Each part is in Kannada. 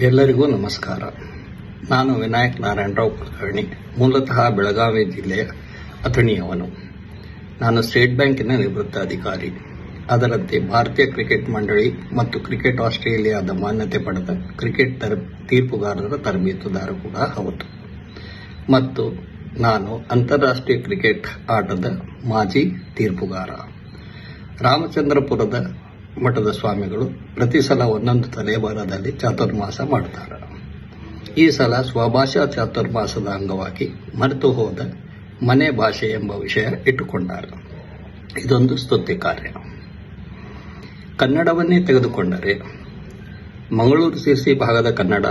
ಎಲ್ಲರಿಗೂ ನಮಸ್ಕಾರ. ನಾನು ವಿನಾಯಕ್ ನಾರಾಯಣರಾವ್ ಕುಲಕರ್ಣಿ, ಮೂಲತಃ ಬೆಳಗಾವಿ ಜಿಲ್ಲೆಯ ಅಥಣಿಯವನು. ನಾನು ಸ್ಟೇಟ್ ಬ್ಯಾಂಕಿನ ನಿವೃತ್ತ ಅಧಿಕಾರಿ. ಅದರಂತೆ ಭಾರತೀಯ ಕ್ರಿಕೆಟ್ ಮಂಡಳಿ ಮತ್ತು ಕ್ರಿಕೆಟ್ ಆಸ್ಟ್ರೇಲಿಯಾದ ಮಾನ್ಯತೆ ಪಡೆದ ಕ್ರಿಕೆಟ್ ತೀರ್ಪುಗಾರರ ತರಬೇತುದಾರ ಕೂಡ ಹೌದು. ಮತ್ತು ನಾನು ಅಂತಾರಾಷ್ಟ್ರೀಯ ಕ್ರಿಕೆಟ್ ಆಟದ ಮಾಜಿ ತೀರ್ಪುಗಾರ. ರಾಮಚಂದ್ರಪುರದ ಮಠದ ಸ್ವಾಮಿಗಳು ಪ್ರತಿ ಸಲ ಒಂದೊಂದು ತಲೆಬಾರದಲ್ಲಿ ಚಾತುರ್ಮಾಸ ಮಾಡ್ತಾರೆ. ಈ ಸಲ ಸ್ವಭಾಷಾ ಚಾತುರ್ಮಾಸದ ಅಂಗವಾಗಿ ಮರೆತು ಹೋದ ಮನೆ ಭಾಷೆ ಎಂಬ ವಿಷಯ ಇಟ್ಟುಕೊಂಡಾರೆ. ಇದೊಂದು ಸ್ತುತಿ ಕಾರ್ಯ. ಕನ್ನಡವನ್ನೇ ತೆಗೆದುಕೊಂಡರೆ ಮಂಗಳೂರು ಸಿರ್ಸಿ ಭಾಗದ ಕನ್ನಡ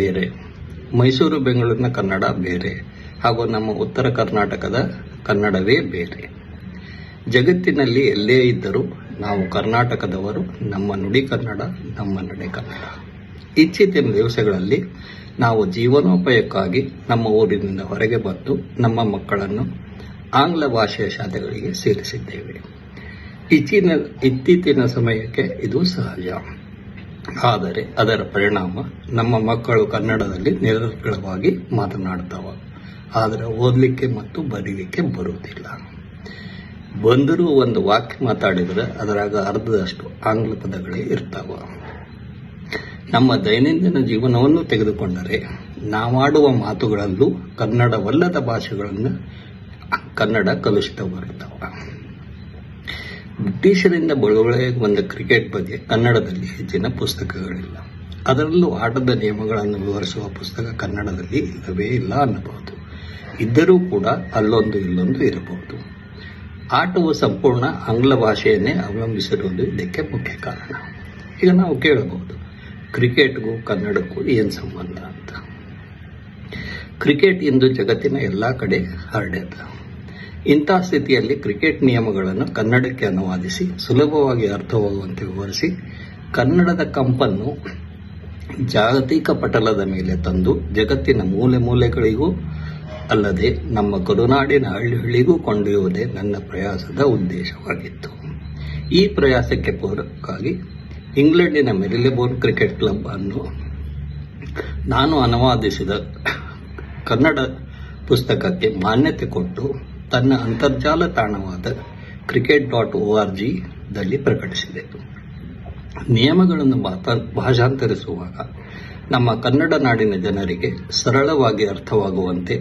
ಬೇರೆ, ಮೈಸೂರು ಬೆಂಗಳೂರಿನ ಕನ್ನಡ ಬೇರೆ, ಹಾಗೂ ನಮ್ಮ ಉತ್ತರ ಕರ್ನಾಟಕದ ಕನ್ನಡವೇ ಬೇರೆ. ಜಗತ್ತಿನಲ್ಲಿ ಎಲ್ಲೇ ಇದ್ದರೂ ನಾವು ಕರ್ನಾಟಕದವರು. ನಮ್ಮ ನುಡಿ ಕನ್ನಡ, ನಮ್ಮ ನಡೆ ಕನ್ನಡ. ಇತ್ತೀಚಿನ ದಿವಸಗಳಲ್ಲಿ ನಾವು ಜೀವನೋಪಾಯಕ್ಕಾಗಿ ನಮ್ಮ ಊರಿನಿಂದ ಹೊರಗೆ ಬಂದು ನಮ್ಮ ಮಕ್ಕಳನ್ನು ಆಂಗ್ಲ ಭಾಷೆಯ ಶಾಲೆಗಳಿಗೆ ಸೇರಿಸಿದ್ದೇವೆ. ಇತ್ತೀಚಿನ ಸಮಯಕ್ಕೆ ಇದು ಸಹಜ. ಆದರೆ ಅದರ ಪರಿಣಾಮ ನಮ್ಮ ಮಕ್ಕಳು ಕನ್ನಡದಲ್ಲಿ ನಿರರ್ಗಳವಾಗಿ ಮಾತನಾಡ್ತಾವ. ಆದರೆ ಓದಲಿಕ್ಕೆ ಮತ್ತು ಬರೀಲಿಕ್ಕೆ ಬರುವುದಿಲ್ಲ. ಬಂದರೂ ಒಂದು ವಾಕ್ಯ ಮಾತಾಡಿದರೆ ಅದರಾಗ ಅರ್ಧದಷ್ಟು ಆಂಗ್ಲ ಪದಗಳೇ ಇರ್ತಾವ. ನಮ್ಮ ದೈನಂದಿನ ಜೀವನವನ್ನು ತೆಗೆದುಕೊಂಡರೆ ನಾವಾಡುವ ಮಾತುಗಳಲ್ಲೂ ಕನ್ನಡವಲ್ಲದ ಭಾಷೆಗಳನ್ನು ಕನ್ನಡ ಕಲುಷಿತ ಬರುತ್ತವ. ಬ್ರಿಟಿಷರಿಂದ ಬಳುವಳಿಗೆ ಬಂದ ಕ್ರಿಕೆಟ್ ಬಗ್ಗೆ ಕನ್ನಡದಲ್ಲಿ ಹೆಚ್ಚಿನ ಪುಸ್ತಕಗಳಿಲ್ಲ. ಅದರಲ್ಲೂ ಆಟದ ನಿಯಮಗಳನ್ನು ವಿವರಿಸುವ ಪುಸ್ತಕ ಕನ್ನಡದಲ್ಲಿ ಇಲ್ಲವೇ ಇಲ್ಲ ಅನ್ನಬಹುದು. ಇದ್ದರೂ ಕೂಡ ಅಲ್ಲೊಂದು ಇಲ್ಲೊಂದು ಇರಬಹುದು. ಆಟವು ಸಂಪೂರ್ಣ ಆಂಗ್ಲ ಭಾಷೆಯನ್ನೇ ಅವಲಂಬಿಸಿರುವುದು ಇದಕ್ಕೆ ಮುಖ್ಯ ಕಾರಣ. ಈಗ ನಾವು ಕೇಳಬಹುದು, ಕ್ರಿಕೆಟ್ಗೂ ಕನ್ನಡಕ್ಕೂ ಏನು ಸಂಬಂಧ ಅಂತ. ಕ್ರಿಕೆಟ್ ಇಂದು ಜಗತ್ತಿನ ಎಲ್ಲ ಕಡೆ ಹರಡ್ಯದ. ಇಂಥ ಸ್ಥಿತಿಯಲ್ಲಿ ಕ್ರಿಕೆಟ್ ನಿಯಮಗಳನ್ನು ಕನ್ನಡಕ್ಕೆ ಅನುವಾದಿಸಿ ಸುಲಭವಾಗಿ ಅರ್ಥವಾಗುವಂತೆ ವಿವರಿಸಿ ಕನ್ನಡದ ಕಂಪನ್ನು ಜಾಗತಿಕ ಪಟಲದ ಮೇಲೆ ತಂದು ಜಗತ್ತಿನ ಮೂಲೆ ಮೂಲೆಗಳಿಗೂ ಅಲ್ಲದೆ ನಮ್ಮ ಕರುನಾಡಿನ ಹಳ್ಳಿಗಳಿಗೂ ಕೊಂಡೊಯ್ಯುವುದೇ ನನ್ನ ಪ್ರಯಾಸದ ಉದ್ದೇಶವಾಗಿತ್ತು. ಈ ಪ್ರಯಾಸಕ್ಕೆ ಪೂರಕವಾಗಿ ಇಂಗ್ಲೆಂಡಿನ ಮೆರಿಲೆಬೋರ್ನ್ ಕ್ರಿಕೆಟ್ ಕ್ಲಬ್ ಅನ್ನು ನಾನು ಅನುವಾದಿಸಿದ ಕನ್ನಡ ಪುಸ್ತಕಕ್ಕೆ ಮಾನ್ಯತೆ ಕೊಟ್ಟು ತನ್ನ ಅಂತರ್ಜಾಲ ತಾಣವಾದ cricket.org ದಲ್ಲಿ ಪ್ರಕಟಿಸಿದೆ. ನಿಯಮಗಳನ್ನು ಭಾಷಾಂತರಿಸುವಾಗ ನಮ್ಮ ಕನ್ನಡ ನಾಡಿನ ಜನರಿಗೆ ಸರಳವಾಗಿ ಅರ್ಥವಾಗುವಂತೆ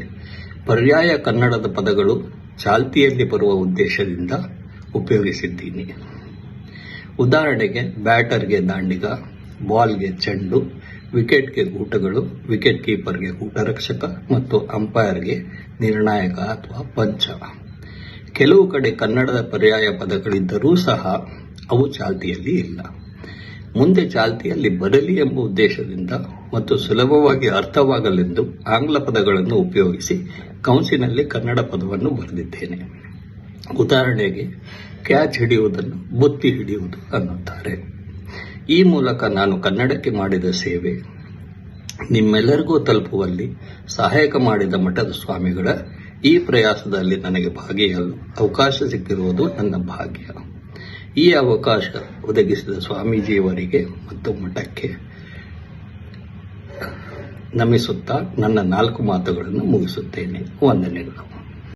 ಪರ್ಯಾಯ ಕನ್ನಡದ ಪದಗಳು ಚಾಲ್ತಿಯಲ್ಲಿ ಬರುವ ಉದ್ದೇಶದಿಂದ ಉಪಯೋಗಿಸಿದ್ದೀನಿ. ಉದಾಹರಣೆಗೆ ಬ್ಯಾಟರ್ಗೆ ದಾಂಡಿಗ, ಬಾಲ್ಗೆ ಚೆಂಡು, ವಿಕೆಟ್ಗೆ ಗೂಟಗಳು, ವಿಕೆಟ್ ಕೀಪರ್ಗೆ ಗೂಟರಕ್ಷಕ ಮತ್ತು ಅಂಪೈರ್ಗೆ ನಿರ್ಣಾಯಕ ಅಥವಾ ಪಂಚ. ಕೆಲವು ಕಡೆ ಕನ್ನಡದ ಪರ್ಯಾಯ ಪದಗಳಿದ್ದರೂ ಸಹ ಅವು ಚಾಲ್ತಿಯಲ್ಲಿ ಇಲ್ಲ. ಮುಂದೆ ಚಾಲ್ತಿಯಲ್ಲಿ ಬರಲಿ ಎಂಬ ಉದ್ದೇಶದಿಂದ ಮತ್ತು ಸುಲಭವಾಗಿ ಅರ್ಥವಾಗಲೆಂದು ಆಂಗ್ಲ ಪದಗಳನ್ನು ಉಪಯೋಗಿಸಿ ಕೌನ್ಸಿನಲ್ಲಿ ಕನ್ನಡ ಪದವನ್ನು ಬರೆದಿದ್ದೇನೆ. ಉದಾಹರಣೆಗೆ ಕ್ಯಾಚ್ ಹಿಡಿಯುವುದನ್ನು ಬುತ್ತಿ ಹಿಡಿಯುವುದು ಅನ್ನುತ್ತಾರೆ. ಈ ಮೂಲಕ ನಾನು ಕನ್ನಡಕ್ಕೆ ಮಾಡಿದ ಸೇವೆ ನಿಮ್ಮೆಲ್ಲರಿಗೂ ತಲುಪುವಲ್ಲಿ ಸಹಾಯಕ ಮಾಡಿದ ಮಠದ ಸ್ವಾಮಿಗಳ ಈ ಪ್ರಯಾಸದಲ್ಲಿ ನನಗೆ ಭಾಗಿಯಾಗಲು ಅವಕಾಶ ಸಿಕ್ಕಿರುವುದು ನನ್ನ ಭಾಗ್ಯ. ಈ ಅವಕಾಶ ಒದಗಿಸಿದ ಸ್ವಾಮೀಜಿಯವರಿಗೆ ಮತ್ತು ಮಠಕ್ಕೆ ನಮಿಸುತ್ತಾ ನನ್ನ 4 ಮಾತುಗಳನ್ನು ಮುಗಿಸುತ್ತೇನೆ. ವಂದನೆಗಳು.